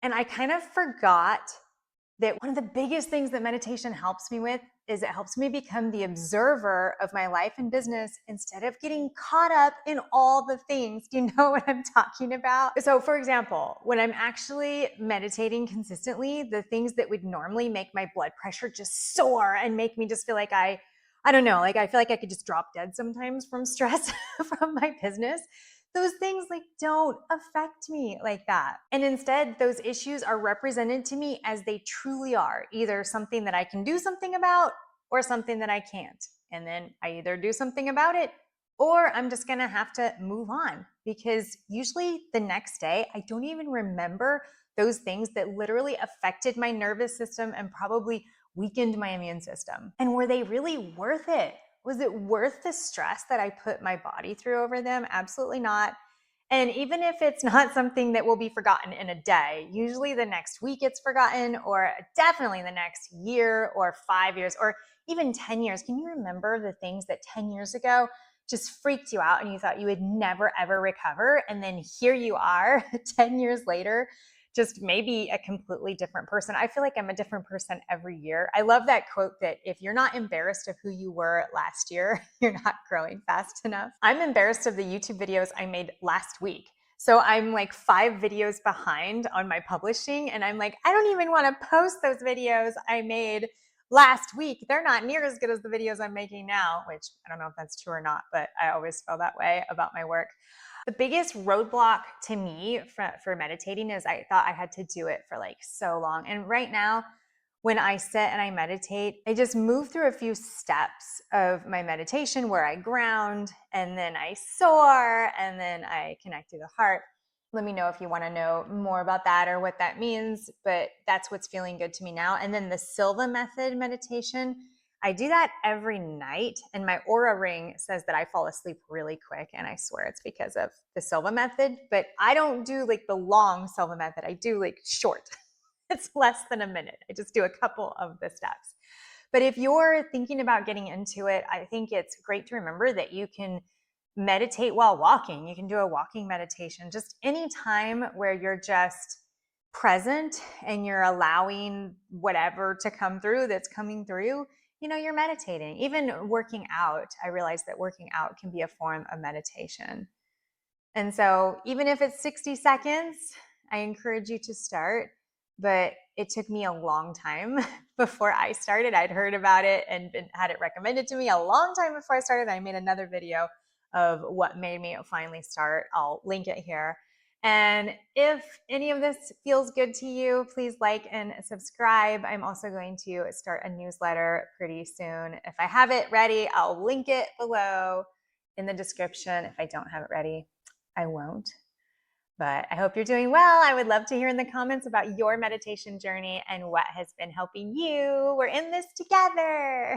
And I kind of forgot that one of the biggest things that meditation helps me with is it helps me become the observer of my life and business instead of getting caught up in all the things. Do you know what I'm talking about? So, for example, when I'm actually meditating consistently, the things that would normally make my blood pressure just soar and make me just feel like I don't know, like I feel like I could just drop dead sometimes from stress from my business. Those things like don't affect me like that. And instead, those issues are represented to me as they truly are, either something that I can do something about or something that I can't. And then I either do something about it or I'm just gonna have to move on, because usually the next day, I don't even remember those things that literally affected my nervous system and probably weakened my immune system. And were they really worth it? Was it worth the stress that I put my body through over them? Absolutely not. And even if it's not something that will be forgotten in a day, usually the next week it's forgotten, or definitely the next year or 5 years or even 10 years. Can you remember the things that 10 years ago just freaked you out and you thought you would never ever recover? And then here you are 10 years later, just maybe a completely different person. I feel like I'm a different person every year. I love that quote that if you're not embarrassed of who you were last year, you're not growing fast enough. I'm embarrassed of the YouTube videos I made last week. So I'm like 5 videos behind on my publishing, and I'm like, I don't even want to post those videos I made last week. They're not near as good as the videos I'm making now, which I don't know if that's true or not, but I always feel that way about my work. The biggest roadblock to me for meditating is I thought I had to do it for like so long. And right now, when I sit and I meditate, I just move through a few steps of my meditation where I ground and then I soar and then I connect to the heart. Let me know if you want to know more about that or what that means, but that's what's feeling good to me now. And then the Silva Method meditation, I do that every night, and my aura ring says that I fall asleep really quick, and I swear it's because of the Silva Method. But I don't do like the long Silva Method. I do like short. It's less than a minute. I just do a couple of the steps. But if you're thinking about getting into it, I think it's great to remember that you can meditate while walking. You can do a walking meditation, just any time where you're just present and you're allowing whatever to come through that's coming through. You're meditating. Even working out, I realize that working out can be a form of meditation. And so even if it's 60 seconds, I encourage you to start. But it took me a long time before I started. I'd heard about it and had it recommended to me a long time before I started. I made another video of what made me finally start. I'll link it here. And if any of this feels good to you, please like and subscribe. I'm also going to start a newsletter pretty soon. If I have it ready, I'll link it below in the description. If I don't have it ready, I won't. But I hope you're doing well. I would love to hear in the comments about your meditation journey and what has been helping you. We're in this together.